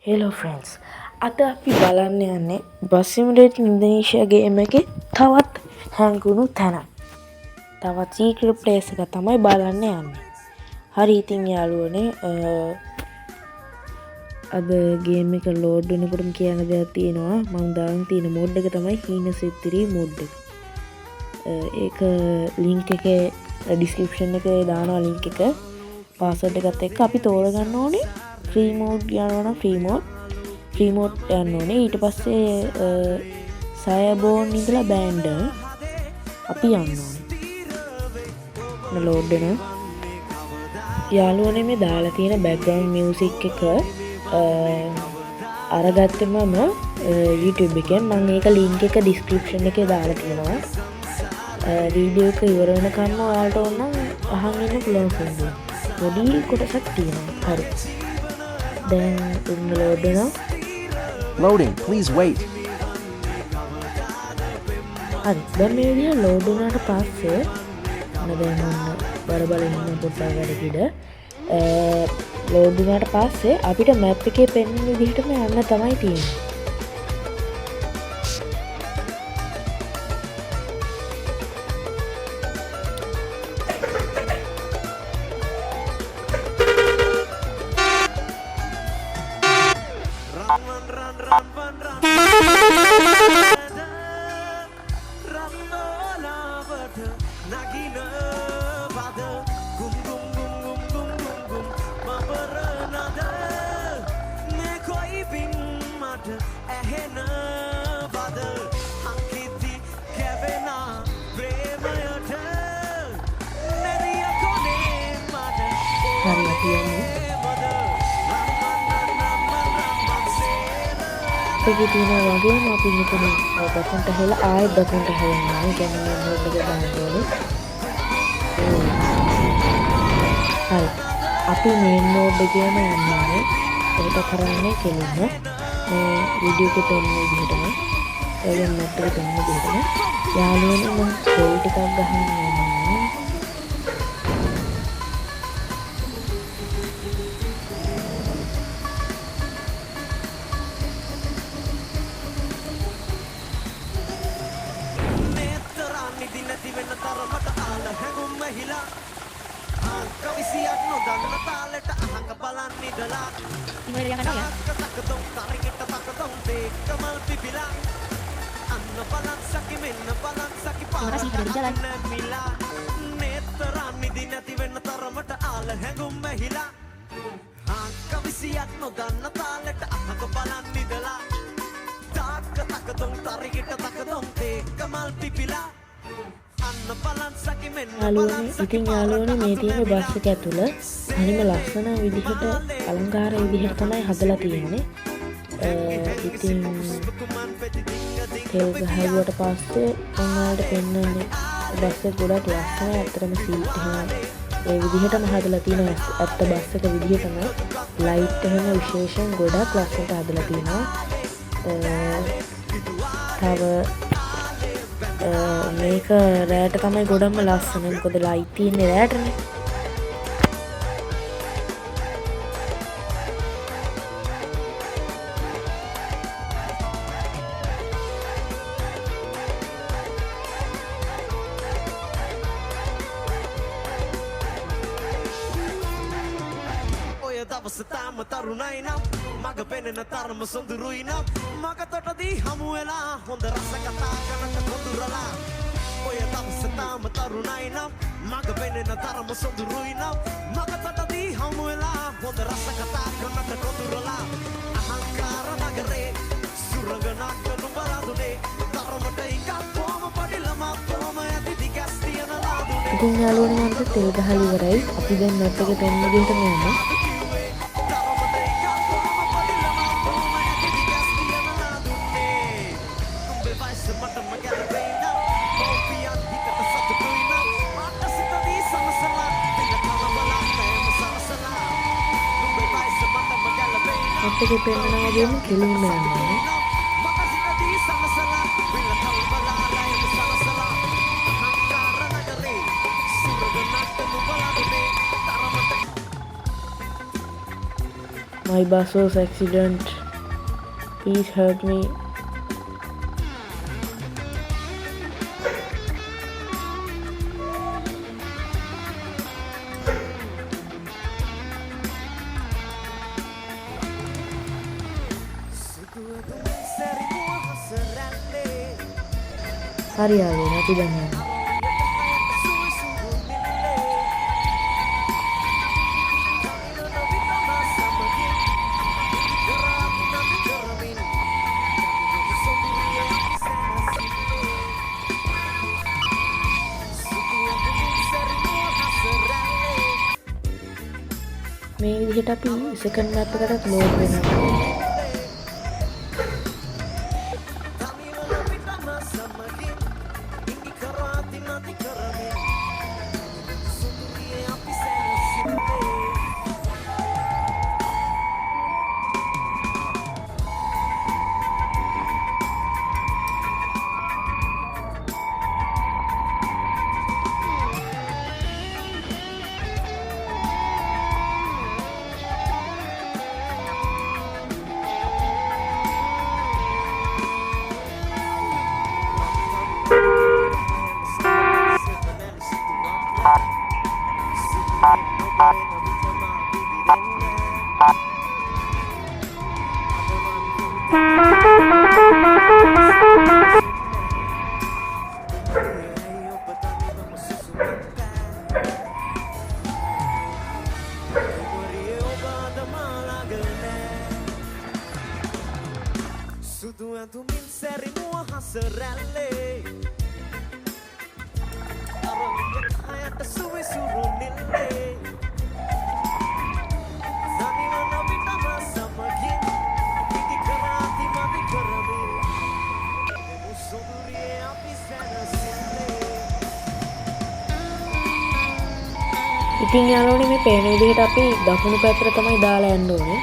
Hello friends, අද අපි බලන්න යන්නේ බස් සිමුලේටර් ඉන්ඩෝනේෂියා ගේම් එකේ තවත් හැංගුණු තැන. තවත් සීක්‍රට් ප්ලේස් එක තමයි බලන්න යන්නේ. හරි ඉතින් යාළුවනේ, අද ගේම් එක ලෝඩ් වෙනකොටම කියන දෙයක් තියෙනවා. මම දාන්න තියෙන මෝඩ් එක තමයි හීන සෙත්තිරි මෝඩ් එක. ඒක ලින්ක් එකේ ඩිස්ක්‍රිප්ෂන් එකේ දානවා ලින්ක් එක. පාස්වර්ඩ් එකත් එක්ක අපි තෝරගන්න ඕනේ. ෆ්‍රී මෝඩ් යනවා ෆ්‍රී මෝඩ් යන්න ඕනේ. ඊට පස්සේ සයබෝන් ඉඳලා බෑන්ඩ් අපි යන්න ඕනේ. ලෝඩ් වෙනවා. යාළුවනේ මේ දාලා තියෙන බෑග්ග්‍රවුන්ඩ් මියුසික් එක අරගත්තේ මම YouTube එකෙන්. මම ඒක ලින්ක් එක ඩිස්ක්‍රිප්ෂන් එකේ දාලා තියෙනවා. වීඩියෝ එක ඉවර වෙනකන් ඔයාලට ඕන නම් අහන් ඉන්න පුළුවන් කෙනෙක්. පොඩි කොටසක් තියෙනවා. හරි. දැන් ලෝඩ් වෙනවා. Loading, please wait. හරි. දැන් මේ විදිහ ලෝඩ් වුණාට පස්සේ දැන් මම බල ඉන්න පොඩ්ඩක් වැඩිද ලෝඩ් වුණාට පස්සේ අපිට මැප් එකේ පෙන්වන විදිහටම යන්න තමයි තියෙන්නේ. ඒකේ තියෙන වගේම අපි මෙතන බටන්ට හැලා ආයෙත් බටන්ට හැලෙනවා. ඒ කියන්නේ මෝඩ් එක දාන්න ඕනේ. හරි. අපි මේන් මෝඩ් එකේම යන්නේ. ඒක කරන්නේ කෙලින්ම මේ වීඩියෝ එකේ පෙන්වන විදිහටම එළියෙන් මැප් එක පෙන්වන විදිහටම යාළුවනේ මම ස්ක්‍රෝල් ටිකක් ගහන්න ඕනේ. Terima kasih sudah berjalan. යාළුවනේ, ඉතින් යාළුවනේ මේ තියෙන බස් එක ඇතුළ හරිම ලස්සන විදිහට අලංකාර විදිහට තමයි හදලා තියෙන්නේ. ඉතින් ඒක ගහුවට පස්සේ ඔයාලට පෙන්වන්නේ බස් එක ගොඩක් ලස්සනයි. අතරම සීට් එහෙම ඒ විදිහටම හදලා තියෙනවා. ඇත්ත බස් එක විදිහටම ලයිට් එහෙම විශේෂයෙන් ගොඩක් ලස්සනට හදලා තියෙනවා. තව මේක රෑට තමයි ගොඩක්ම ලස්සන. මොකද ලයිට් තියෙන්නේ රෑටනේ. දවසතාම තරුණයි නම් මග පෙනෙන තරම සොඳුරුයි නම් මගතොටදී හමු වෙලා හොඳ රස කතා කරනට කොඳුරලා. ඔය දවසතාම තරුණයි නම් මග පෙනෙන තරම සොඳුරුයි නම් මගතොටදී හමු වෙලා හොඳ රස කතා කරනට කොඳුරලා. අහංකාර නගරේ සුරගනක් නුඹලාදුනේ තරමට එකක් කොම පොඩි ළමා කොම ඇති දිගස් තියන ලාදුනේ. ඉතින් යාළුවනේ මන්ට තෙල් ගහලා ඉවරයි. අපි දැන් මැප් එකේ පෙන්වන විදිහටම යනවා. මැප් එකේ පෙන්වන වගේම කෙලින්ම යනවා. My bus was accident. Please help me. Hari යාළුවෝ අපි දැන් යනවා. මේ විදිහට අපි සෙකන්ඩ් මැප් එකකට ලෝඩ් වෙනවා. Sudu antumin seri mua haseralle Arang hayat suwe surunille Zani mana bita masa magin Piti karati mati karami Musoduri api sana sille ඉතින් යාළුවනේ මේ පේන විදිහට අපි දකුණු පැත්තට තමයි දාලා යන්න ඕනේ.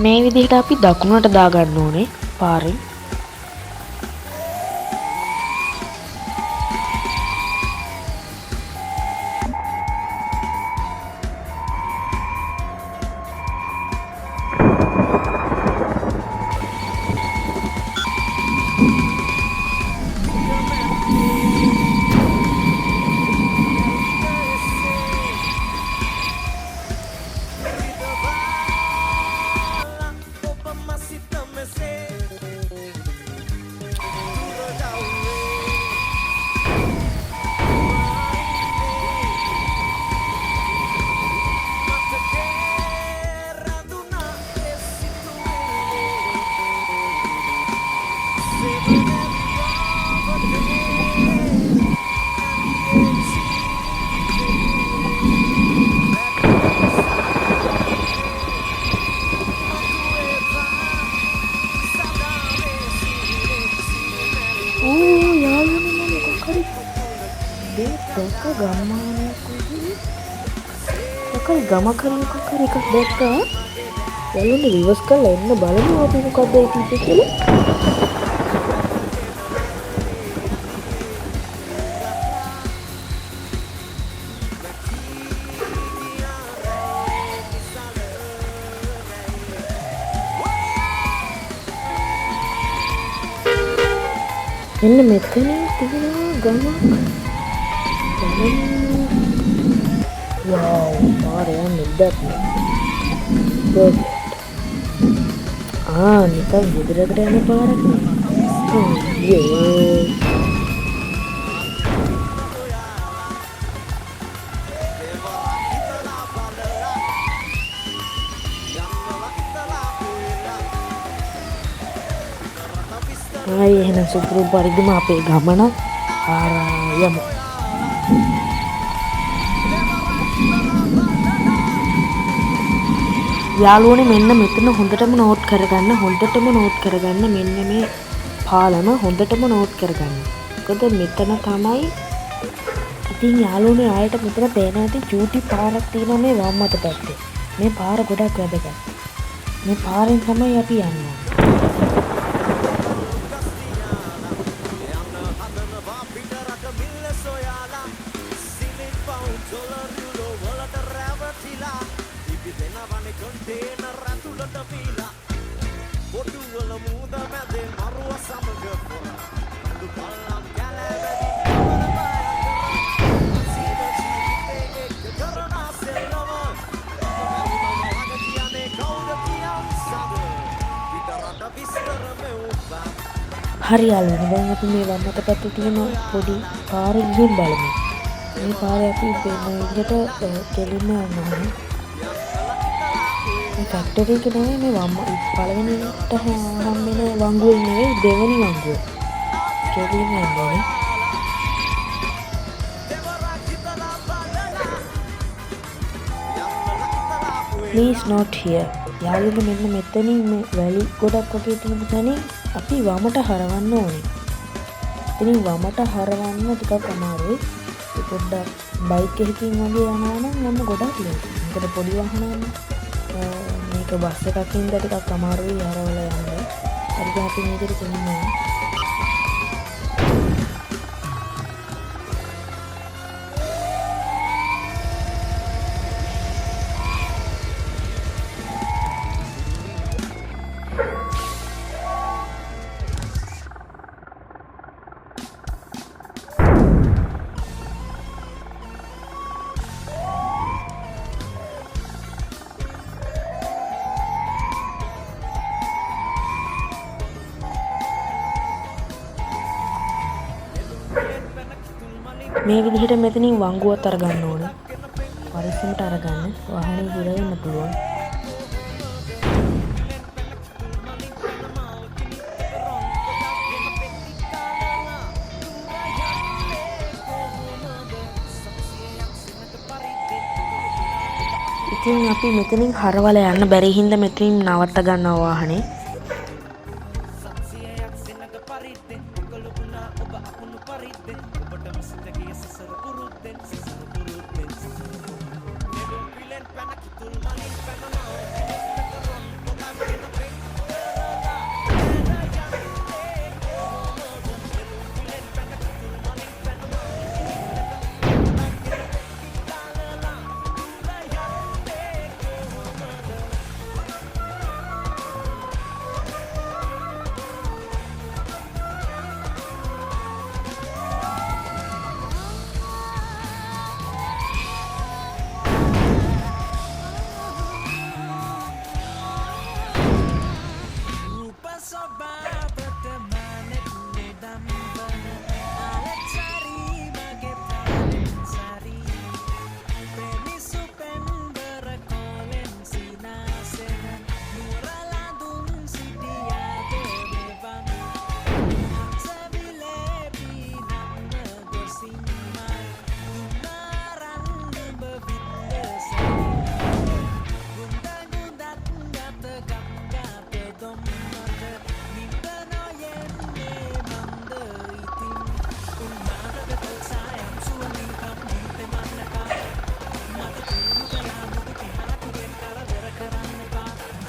මේ විදිහට අපි දකුණට දාගන්න ඕනේ පාරෙන්. ගම කරනක කර එකක් දැක්කා. යාළුවනේ රිවර්ස් කරලා එන්න බලමු අපි මොකක්ද ඒ කිව්වේ කියලා. මෙන්න මෙතන තියෙනවා ගමක්. වව් පාරේ යන්නේ ඉඩක් නෑ. නිකන් ගෙදරකට යන පාරක් නේ. එහෙනම් සුපුරු පරිදිම අපේ ගමන යමු. යාළුවනේ මෙන්න මෙතන හොඳටම නෝට් කරගන්න මෙන්න මේ පාලම හොඳටම නෝට් කරගන්න. මොකද මෙතන තමයි ඉතින් යාළුවනේ ආයෙත් මෙතන පේන ඇති චූටි පාරක් තියෙනවා මේ වම් අත පැත්තේ. මේ පාර ගොඩක් වැදගත්. මේ පාරෙන් තමයි අපි යන්නේ. හරි යාළුවනේ දැන් අපි මේ වම් අත පැත්තේ තියෙන පොඩි පාරේ ගිහින් බලමු. මේ පාරේ අපි වෙන විදිහට කෙලින්ම යනවා. මේ ෆැක්ටරි එක නෙවෙයි මේ වම් පළවෙනිට හම්බෙන වංගුවේ නෙවෙයි දෙවෙනි වංගුව. කෙලින්ම යනවා. Please not here. යාළුවනේ මෙන්න මෙතනින් මේ වැලි ගොඩක් වගේ තියෙන තැනින් අපි වමට හරවන්න ඕනේ. ඉතින් වමට හරවන්න ටිකක් අමාරුයි. ඒ පොඩ්ඩක් බයික් එකකින් වගේ යනවා නම් මම ගොඩක් ලේසි. මොකද පොඩි වාහනයක් මේක බස් එකකින් ද ටිකක් අමාරුයි හරවලා යන්න. හරිද අපි මේකට කියන්නේ. මේ විදිහට මෙතනින් වංගුවත් අරගන්න ඕනේ. පරිස්සමට අරගන්න. වාහනේ හිර වෙන්න පුළුවන්. ඉතින් අපි මෙතනින් හරවලා යන්න බැරි හින්දා මෙතනින් නවත්ත ගන්නවා වාහනේ.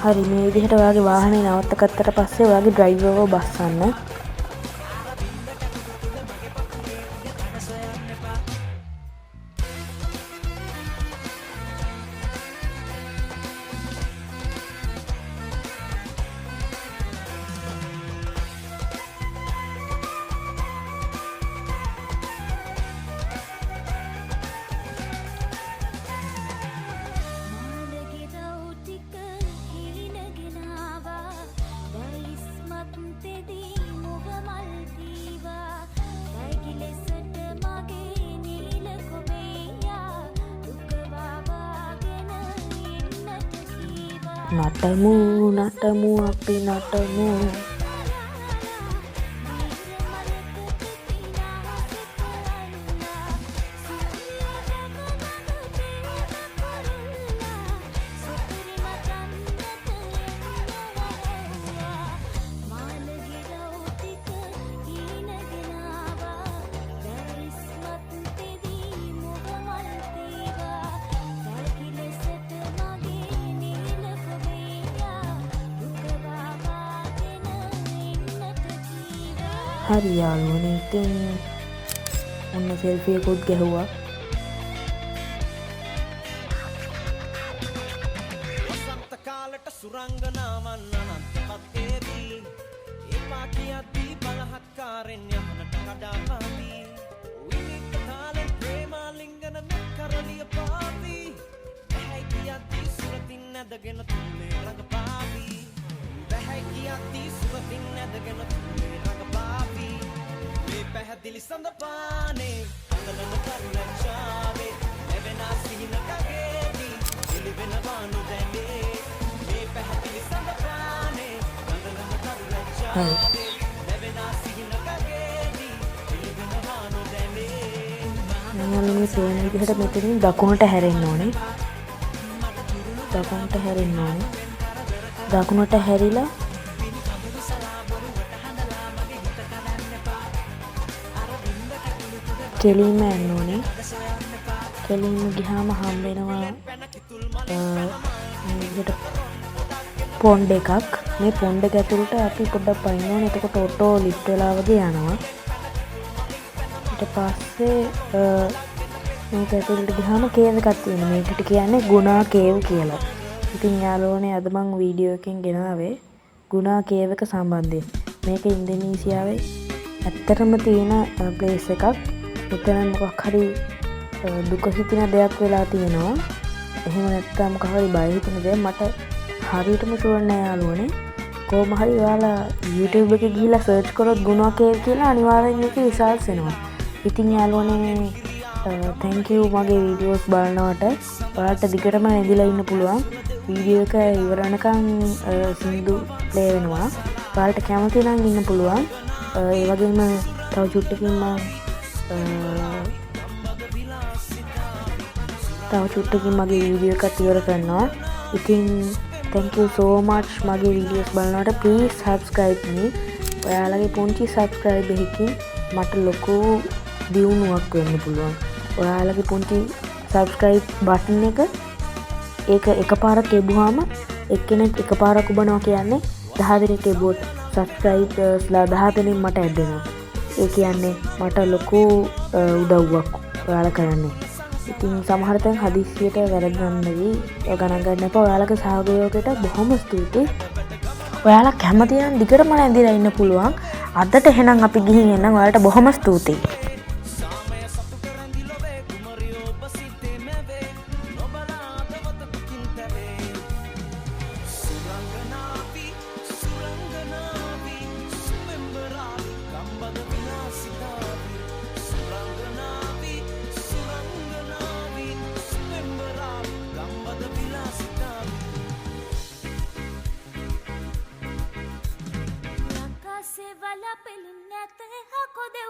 හරි මේ විදිහට ඔයාගේ වාහනේ නවත්ත ගත්තට පස්සේ ඔයාගේ ඩ්‍රයිවර්ව බස්සන්න. නටමු නටමු අපි නටමු. හරි යාළුවනේ, ඉතින් ඔන්න සෙල්ෆි එකකුත් ගැහුවා. වසන්ත කාලට සුරංගනාවන් අනන්තවත් ඒවි. එපා කියද්දී බලහත්කාරෙන් යහනට කඩා පාවි. විනිත තාලෙන් ප්‍රේමාලිංගන කරලිය පාවි. බැහැ කියද්දී සුරතින් නැදගෙන තුලේ රඟපාවි. බැහැ කියද්දී සුරතින් නැදගෙන තුලේ රඟපාවි. මේ පැහැදිලි සඳපානේ අතලන කරුණාචාවේ එවෙනා සිහිනකගේදී ඉලිවෙන වානු දැනේ. මේ පැහැදිලි සඳපානේ අතලන කරුණාචාවේ එවෙනා සිහිනකගේදී ඉලිවෙන වානු දැනේ. මේ තේන විදිහට මෙතනින් දකුණට හැරෙන්න ඕනේ. දකුණට හැරෙන්න ඕනේ. දකුණට හැරිලා කෙලින්ම යන්න ඕනේ. කෙලින්ම ගියාම හම්බෙනවා පොන්ඩ් එකක්. මේ පොන්ඩ් එක ඇතුළට අපි පොඩ්ඩක් පයින්න ඕනේ. එතකොට ඔටෝ ලිෆ්ට් වෙලා වගේ යනවා. ඊට පස්සේ මේක ඇතුළට ගියාම කේව් එකක් තියෙනවා. මේකට කියන්නේ ගුණා කේව් කියලා. ඉතින් යාළුවනේ අද මම වීඩියෝ එකකින් ගෙනාවේ ගුණා කේව් එක සම්බන්ධයෙන්. මේක ඉන්දෝනීසියාවේ ඇත්තටම තියෙන ප්ලේස් එකක්. මෙතන මොකක් හරි දුක හිතින දෙයක් වෙලා තියෙනවා. එහෙම නැත්නම් මොකක් හරි බය හිතෙන දෙයක් මට හරියටම ෂුවර් නෑ යාළුවනේ. කොහොම හරි ඔයාලා YouTube එකේ ගිහිල්ලා සර්ච් කරොත් ගුණා කේව් කියලා අනිවාර්යෙන් මේකේ රිසල්ට්ස් එනවා. ඉතින් යාළුවනේ thank you මගේ වීඩියෝස් බලනවට. ඔයාලට දිගටම ඇඳිලා ඉන්න පුළුවන්. වීඩියෝ එක ඉවර වෙනකන් සින්දු ප්ලේ වෙනවා. ඔයාලට කැමති නම් ඉන්න පුළුවන්. ඒ වගේම තව චුට්ටකින් මම මගේ වීඩියෝ එකත් ඉවර කරනවා. ඉතින් thank you so much මගේ වීඩියෝස් බලනවට. please subscribe me. ඔයාලගේ පුංචි subscribe එකකින් මට ලොකු දියුණුවක් වෙන්න පුළුවන්. ඔයාලගේ පුංචි subscribe button එක එකපාරක් එබුවාම එක්කෙනෙක් එකපාරක් ඔබනවා කියන්නේ 10 දෙනෙක් එබුවොත් subscribersලා 10 දෙනෙක් මට ඇඩ් වෙනවා. ඒ කියන්නේ මට ලොකු උදව්වක් ඔයාලා කරන්නේ. ඉතින් සමහර තැන් හදිස්සියට වැරද්දක් නෙවෙයි. ඒක ගණන් ගන්න එපා. ඔයාලගේ සහයෝගයට බොහොම ස්තුතියි. ඔයාලා කැමති නම් දිගටම ඇඳිලා ඉන්න පුළුවන්. අදට එහෙනම් අපි ගිහින් එන්නම්. ඔයාලට බොහොම ස්තුතියි. Se vale a pena, te jaco de